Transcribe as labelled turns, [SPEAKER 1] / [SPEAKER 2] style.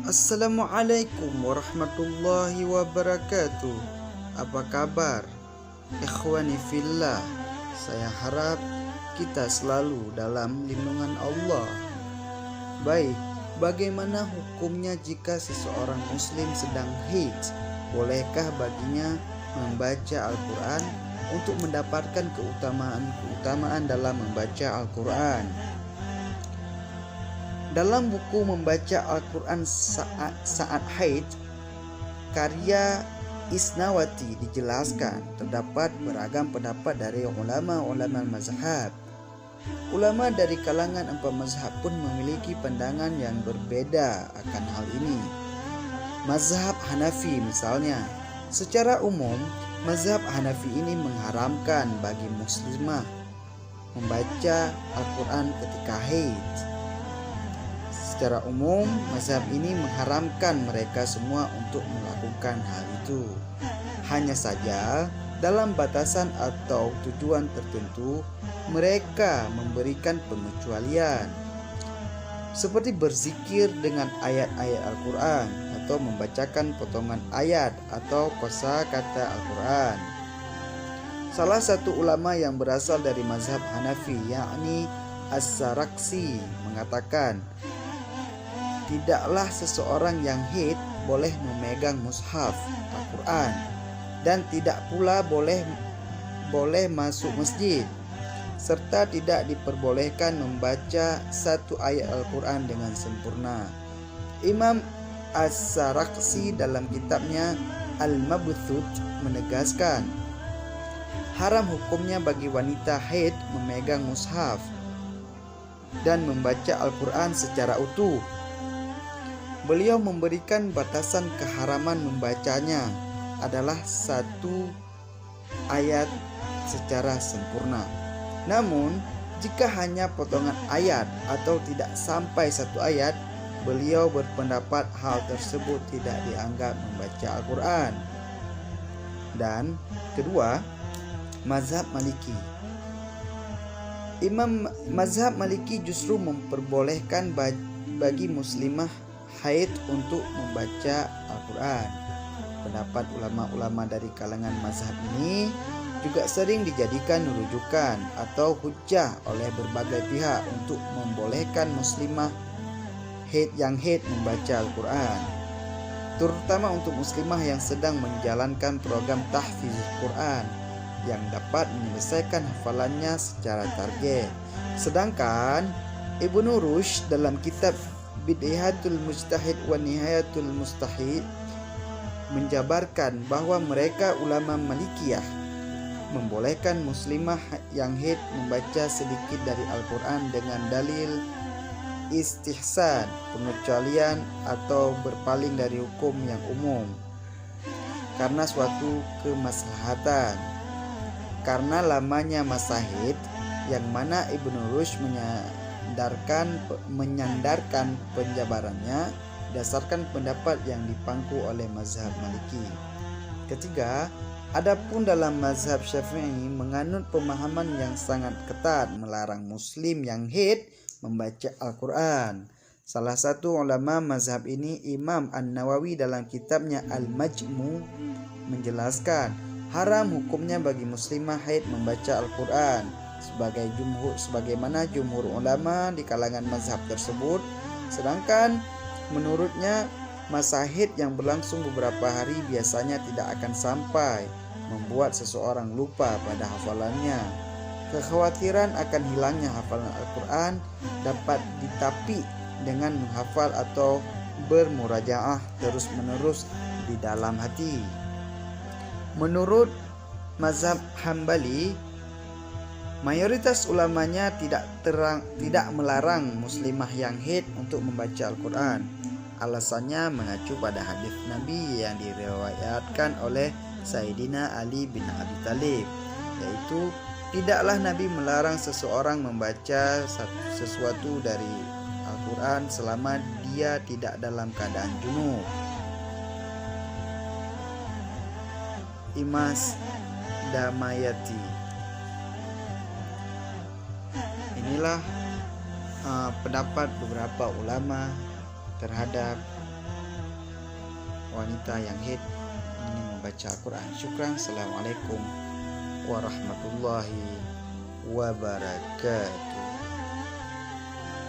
[SPEAKER 1] Assalamualaikum warahmatullahi wabarakatuh. Apa kabar? Ikhwani fillah, saya harap kita selalu dalam lindungan Allah. Baik, bagaimana hukumnya jika seseorang muslim sedang haid? Bolehkah baginya membaca Al-Quran untuk mendapatkan keutamaan dalam membaca Al-Quran? Dalam buku membaca Al-Quran saat haid, karya Isnawati, dijelaskan terdapat beragam pendapat dari ulama-ulama mazhab. Ulama dari kalangan empat mazhab pun memiliki pandangan yang berbeda akan hal ini. Mazhab Hanafi misalnya, secara umum mazhab Hanafi ini mengharamkan bagi muslimah membaca Al-Quran ketika haid. Secara umum, mazhab ini mengharamkan mereka semua untuk melakukan hal itu. Hanya saja, dalam batasan atau tujuan tertentu, mereka memberikan pengecualian, seperti berzikir dengan ayat-ayat Al-Quran atau membacakan potongan ayat atau kosakata Al-Quran. Salah satu ulama yang berasal dari mazhab Hanafi, yakni As-Sarakhsi, mengatakan, tidaklah seseorang yang haid boleh memegang mushaf Al-Quran dan tidak pula boleh masuk masjid, serta tidak diperbolehkan membaca satu ayat Al-Quran dengan sempurna. Imam As-Sarakhsi dalam kitabnya Al-Mabthut menegaskan, haram hukumnya bagi wanita haid memegang mushaf dan membaca Al-Quran secara utuh. Beliau memberikan batasan keharaman membacanya adalah satu ayat secara sempurna. Namun, jika hanya potongan ayat atau tidak sampai satu ayat, beliau berpendapat hal tersebut tidak dianggap membaca Al-Quran. Dan kedua, mazhab Maliki. Mazhab Maliki justru memperbolehkan bagi muslimah haid untuk membaca Al-Quran. Pendapat ulama-ulama dari kalangan mazhab ini juga sering dijadikan rujukan atau hujjah oleh berbagai pihak untuk membolehkan muslimah yang haid membaca Al-Quran, terutama untuk muslimah yang sedang menjalankan program tahfiz Quran yang dapat menyelesaikan hafalannya secara target. Sedangkan Ibnu Rushd dalam kitab Bidayatul Mujtahid wa Nihayatul Mustahid menjabarkan bahwa mereka ulama Malikiyah membolehkan muslimah yang haid membaca sedikit dari Al-Quran dengan dalil istihsan, pengecualian atau berpaling dari hukum yang umum karena suatu kemaslahatan. Karena lamanya masa haid, yang mana Ibnu Rushd menyandarkan penjabarannya berdasarkan pendapat yang dipangku oleh mazhab Maliki. Ketiga, adapun dalam mazhab Syafi'i menganut pemahaman yang sangat ketat melarang muslim yang haid membaca Al-Quran. Salah satu ulama mazhab ini, Imam An-Nawawi, dalam kitabnya Al-Majmu' menjelaskan haram hukumnya bagi muslimah haid membaca Al-Quran, sebagaimana jumhur ulama di kalangan mazhab tersebut. Sedangkan menurutnya masa haid yang berlangsung beberapa hari biasanya tidak akan sampai membuat seseorang lupa pada hafalannya. Kekhawatiran akan hilangnya hafalan Al-Quran dapat ditapi dengan menghafal atau bermurajaah terus-menerus di dalam hati. Menurut mazhab Hambali, mayoritas ulamanya tidak melarang muslimah yang haid untuk membaca Al-Quran. Alasannya mengacu pada hadis Nabi yang diriwayatkan oleh Sayyidina Ali bin Abi Thalib, yaitu tidaklah Nabi melarang seseorang membaca sesuatu dari Al-Quran selama dia tidak dalam keadaan junub. Imas Damayati. Inilah pendapat beberapa ulama terhadap wanita yang haid ingin membaca Al-Quran. Syukran. Assalamualaikum warahmatullahi wabarakatuh.